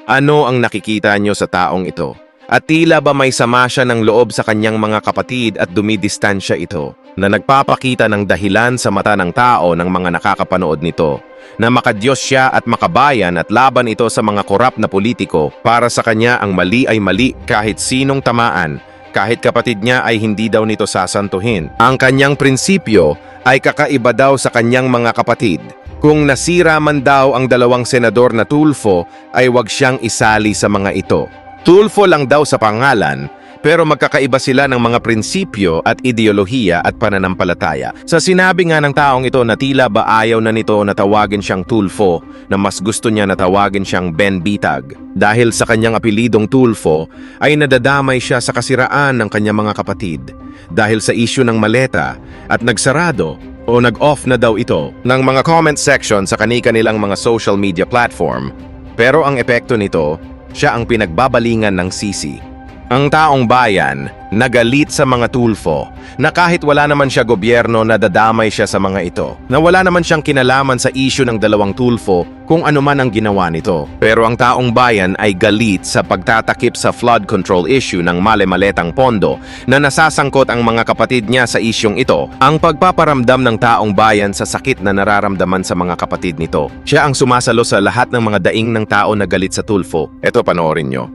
Ano ang nakikita nyo sa taong ito? At tila ba may sama siya ng loob sa kanyang mga kapatid at dumidistansya ito, na nagpapakita ng dahilan sa mata ng tao ng mga nakakapanood nito, na makadiyos siya at makabayan at laban ito sa mga korap na politiko. Para sa kanya ang mali ay mali kahit sinong tamaan, kahit kapatid niya ay hindi daw nito sasantuhin. Ang kanyang prinsipyo ay kakaiba daw sa kanyang mga kapatid. Kung nasira man daw ang dalawang senador na Tulfo, ay wag siyang isali sa mga ito. Tulfo lang daw sa pangalan, pero magkakaiba sila ng mga prinsipyo at ideolohiya at pananampalataya. Sa sinabi nga ng taong ito na tila ba ayaw na nito na tawagin siyang Tulfo, na mas gusto niya na tawagin siyang Ben Bitag. Dahil sa kanyang apelidong Tulfo, ay nadadamay siya sa kasiraan ng kanyang mga kapatid. Dahil sa isyu ng maleta at nagsarado o nag-off na daw ito ng mga comment section sa kani-kanilang mga social media platform. Pero ang epekto nito, siya ang pinagbabalingan ng sisi. Ang taong bayan nagalit sa mga Tulfo na kahit wala naman siya gobyerno, nadadamay siya sa mga ito. Na wala naman siyang kinalaman sa issue ng dalawang Tulfo kung ano man ang ginawa nito. Pero ang taong bayan ay galit sa pagtatakip sa flood control issue ng male-maletang pondo na nasasangkot ang mga kapatid niya sa isyong ito. Ang pagpaparamdam ng taong bayan sa sakit na nararamdaman sa mga kapatid nito. Siya ang sumasalo sa lahat ng mga daing ng tao na galit sa Tulfo. Ito, panoorin nyo.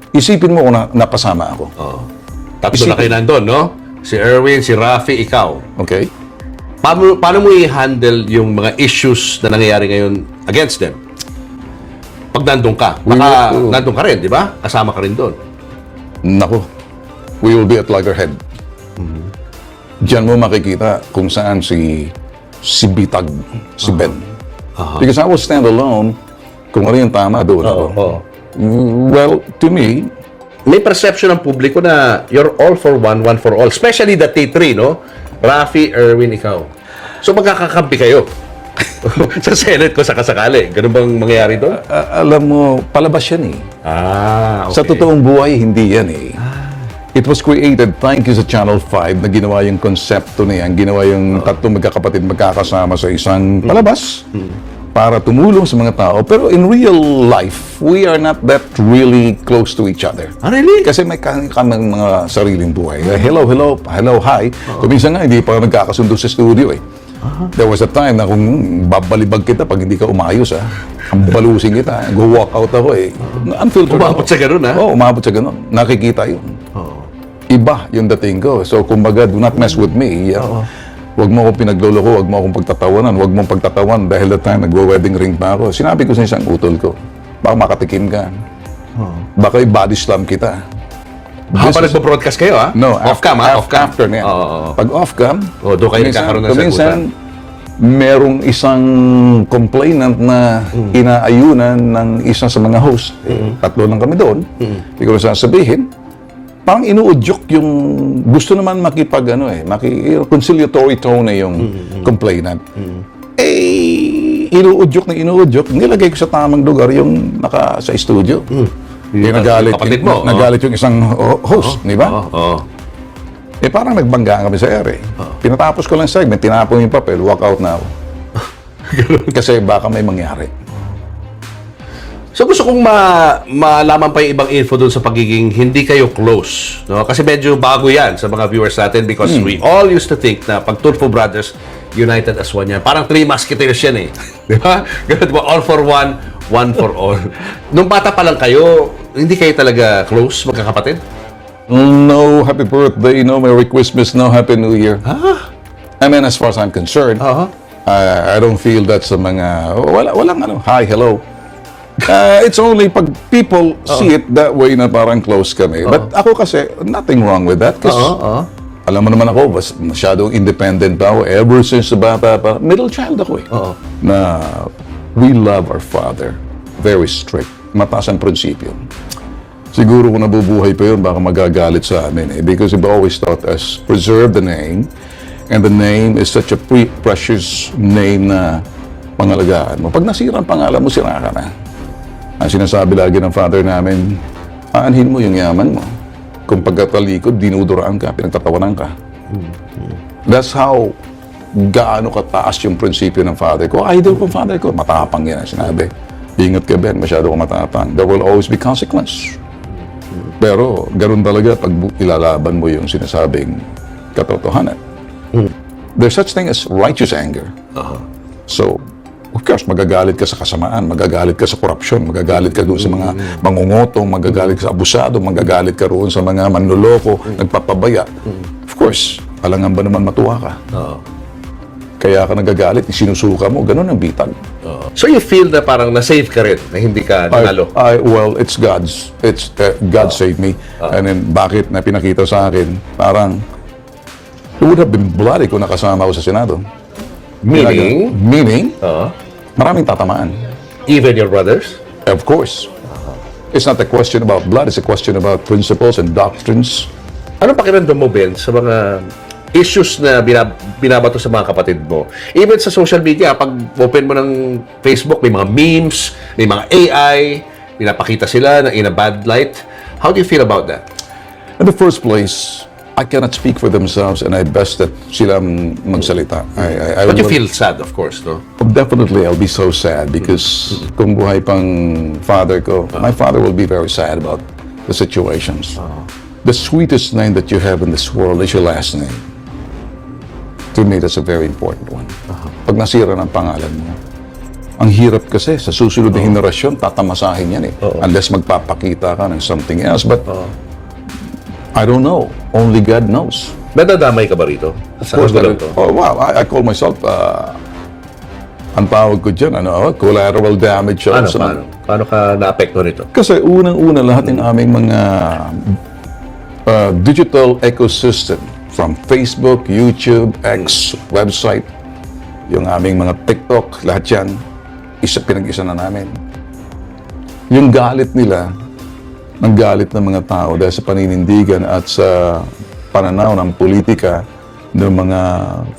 Isipin mo kung napasama ako. Oh. Tatlo na kayo nandun, no? Si Erwin, si Rafi, ikaw. Okay? Paano mo i-handle yung mga issues na nangyayari ngayon against them? Pag nandun ka. Baka nandun ka rin, di ba? Kasama ka rin doon. Nako, we will be at loggerhead. Diyan mo makikita kung saan si Bitag, si Ben. Because I will stand alone kung ano yung tama doon ako. Well, to me, May perception ng publiko na you're all for one, one for all. Especially the T3, no? Rafi, Erwin, ikaw. So magkakakampi kayo. Sa Senate ko sakasakali. Ganun bang mangyayari doon? alam mo, palabas yan eh. Okay. Sa totoong buhay, hindi yan eh. It was created, thank you sa Channel 5, na ginawa yung konsepto na yan. Ginawa yung tatlong magkakapatid magkakasama sa isang palabas para tumulong sa mga tao. Pero in real life, we are not that really close to each other. Ah, really? Kasi may kaming mga sariling buhay. Hello, hi. Kuminsan nga, hindi pa nagkakasundo sa studio eh. There was a time na kung babalibag kita pag hindi ka umayos, ang balusing kita, go-walk out ako eh. Unfiltered Umabot sa ganun, ha? Oo, umabot sa ganun. Nakikita yun. Iba yung dating ko. So, kumbaga, do not mess with me. Huwag mo akong pinagloloko, huwag mo akong pagtatawanan, huwag mong pagtatawan dahil that time nagwa-wedding ring pa ako. Sinabi ko sa isang utol ko, baka makatikim ka. Baka i-body slam kita. Habang nagpo-broadcast kayo, ha? No, Off-cam, ha? Off-cam. After na yan. Pag off-cam, doon kayo nagkakaroon ng kuminsan, sagutan. merong isang complainant na inaayunan ng isa sa mga host. Tatlo lang kami doon. Hindi ko na sasabihin. Parang inuudyok yung gusto naman conciliatory tone na yung complainant. Inuudyok, nilagay ko sa tamang lugar yung sa studio. Kapatid mo. Nagalit yung isang host, di ba? Parang nagbangga kami sa ere. Pinatapos ko lang segment, tinapon yung papel, walk out na ako. Kasi baka may mangyari. So gusto kong malaman pa yung ibang info doon sa pagiging hindi kayo close, no? Kasi medyo bago yan sa mga viewers natin because we all used to think na pag Tulfo Brothers united as one yan. Parang Three Musketeers yan eh. Di ba? Ganun ba? All for one, one for all. Nung bata pa lang kayo, hindi kayo talaga close, magkakapatid? No happy birthday, no Merry Christmas, no Happy New Year. I mean, as far as I'm concerned, I don't feel that sa mga, walang hi, hello. It's only pag people see it that way na parang close kami. But ako kasi, nothing wrong with that. Kasi alam mo naman ako, masyadong independent pa ako. Ever since bata pa, middle child ako eh. Na we love our father. Very strict. Mataas ang prinsipyo. Siguro kung nabubuhay pa yun, baka magagalit sa amin eh. Because we've always taught us, preserve the name. And the name is such a precious name na pangalagaan mo. Pag nasira ang pangalan mo, sira ka na. Ang sinasabi lagi ng father namin, aanhin mo yung yaman mo. Kung pagkatalikod, dinuduraan ka, pinagtatawanan ka. That's how gaano kataas yung prinsipyo ng father ko. Idol kong father ko, matapang yan ang sinabi. Ingat ka, Ben, masyado ka matapang. There will always be consequence. Pero, ganun talaga pag ilalaban mo yung sinasabing katotohanan. There's such thing as righteous anger. So, of course, magagalit ka sa kasamaan, magagalit ka sa korupsyon, magagalit ka doon sa mga mangungotong, magagalit ka sa abusado, magagalit ka roon sa mga manloloko, nagpapabaya. Of course, alangan ba naman matuwa ka? Kaya ka nagagalit, sinusuka mo, ganun ang bitag. So you feel na parang na-save ka rin, na hindi ka nanalo? Well, it's God's. It's God saved me. And then, bakit na pinakita sa akin, parang, it would have been bloody kung nakasama ako sa Senado. Meaning? Meaning, maraming tatamaan. Even your brothers? Of course. It's not a question about blood, it's a question about principles and doctrines. Anong pakiramdam mo, Ben, sa mga issues na binabato sa mga kapatid mo? Even sa social media, pag open mo ng Facebook, may mga memes, may mga AI, pinapakita sila na in a bad light. How do you feel about that? In the first place, I cannot speak for themselves and I best that sila magsalita. I But you will- feel sad, of course, no? Definitely, I'll be so sad because kung buhay pang father ko, my father will be very sad about the situations. The sweetest name that you have in this world is your last name. To me, that's a very important one. Pag nasira ng pangalan mo, ang hirap kasi sa susunod na henerasyon, tatamasahin yan eh. Unless magpapakita ka ng something else. But I don't know. Only God knows. Nadadamay ka ba rito? Of course, I call myself, ang tawag ko dyan, collateral damage. Paano, sa paano? Paano ka na-apekto nito? Kasi unang-una lahat ng aming mga digital ecosystem from Facebook, YouTube, X, website, yung aming mga TikTok, lahat yan, pinag-isa na namin. Yung galit nila, ang galit ng mga tao dahil sa paninindigan at sa pananaw ng politika ng mga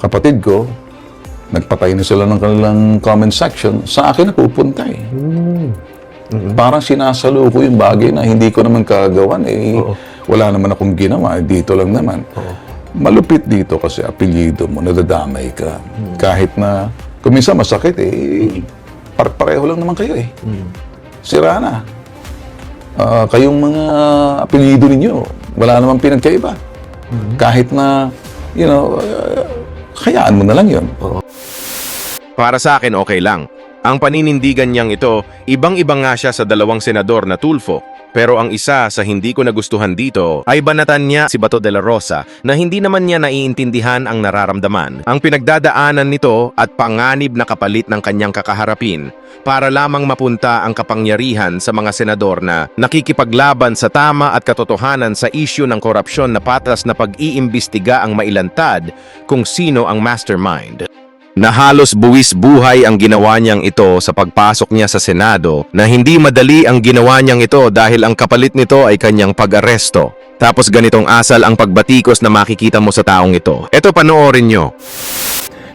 kapatid ko, nagpatay na sila ng kanilang comment section, sa akin na pupunta eh. Parang sinasalo ko yung bagay na hindi ko naman kagawan eh. Wala naman akong ginawa, dito lang naman. Malupit dito kasi apelyido mo, nadadamay ka. Kahit na, kung minsan masakit eh, pareho lang naman kayo eh. Sira na. Kayong mga apelyido ninyo, wala namang pinagkaiba. Kahit na, hayaan mo na lang yun. Para sa akin, okay lang. Ang paninindigan niyang ito, ibang-ibang nga siya sa dalawang senador na Tulfo. Pero ang isa sa hindi ko nagustuhan dito ay banatan niya si Bato de la Rosa na hindi naman niya naiintindihan ang nararamdaman, ang pinagdadaanan nito at panganib na kapalit ng kanyang kakaharapin para lamang mapunta ang kapangyarihan sa mga senador na nakikipaglaban sa tama at katotohanan sa isyu ng korupsyon na patas na pag-iimbestiga ang mailantad kung sino ang mastermind. Na halos buwis buhay ang ginawa niyang ito sa pagpasok niya sa Senado na hindi madali ang ginawa niyang ito dahil ang kapalit nito ay kanyang pag-aresto. Tapos ganitong asal ang pagbatikos na makikita mo sa taong ito. Ito panoorin niyo.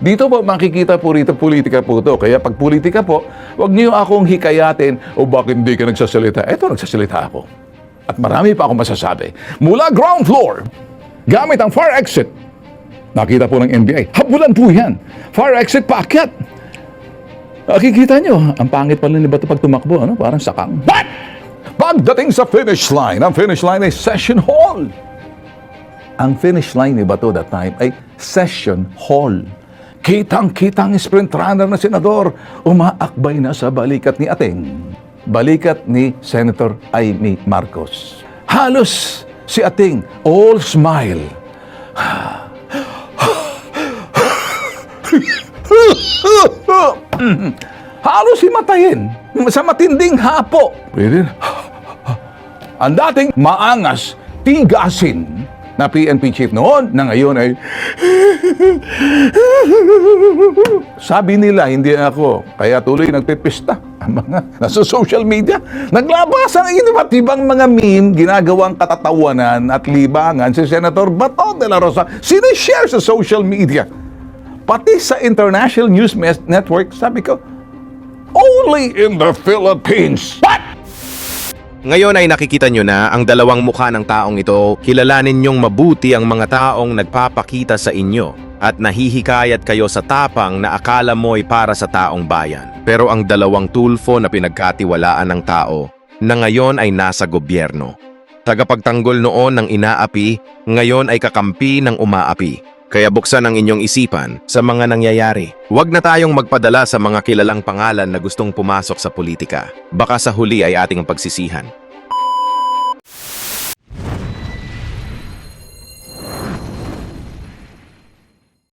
Dito po makikita po rito, politika po ito. Kaya pag politika po, huwag niyo akong hikayatin o bakit hindi ka nagsasalita. Eto, nagsasalita ako. At marami pa akong masasabi. Mula ground floor, gamit ang fire exit. Nakita po ng NBI. Habulan po yan. Fire exit paakyat. Nakikita nyo, ang pangit pala ni Bato pag tumakbo, parang sakang. But, pagdating sa finish line, ang finish line ay Session Hall. Ang finish line ni Bato that time ay Session Hall. Kitang-kitang sprint runner na senador, umaakbay na sa balikat ni Ating. Balikat ni Senator Amy Marcos. Halos si Ating, all smile. Halos himatayin sa matinding hapo. Pwede. Ang dating maangas, tigasin na PNP chief noon na ngayon ay sabi nila hindi ako, kaya tuloy nagpipista ang mga nasa social media. Naglabas ang iba't ibang mga meme, ginagawang katatawanan at libangan si Senator Bato de la Rosa, sinishare sa social media. Pati sa international news network, sabi ko, only in the Philippines. What? Ngayon ay nakikita nyo na ang dalawang mukha ng taong ito, kilalanin nyong mabuti ang mga taong nagpapakita sa inyo at nahihikayat kayo sa tapang na akala mo'y para sa taong bayan. Pero ang dalawang Tulfo na pinagkatiwalaan ng tao na ngayon ay nasa gobyerno. Tagapagtanggol noon ng inaapi, ngayon ay kakampi ng umaapi. Kaya buksan ang inyong isipan sa mga nangyayari. Huwag na tayong magpadala sa mga kilalang pangalan na gustong pumasok sa politika. Baka sa huli ay ating pagsisihan.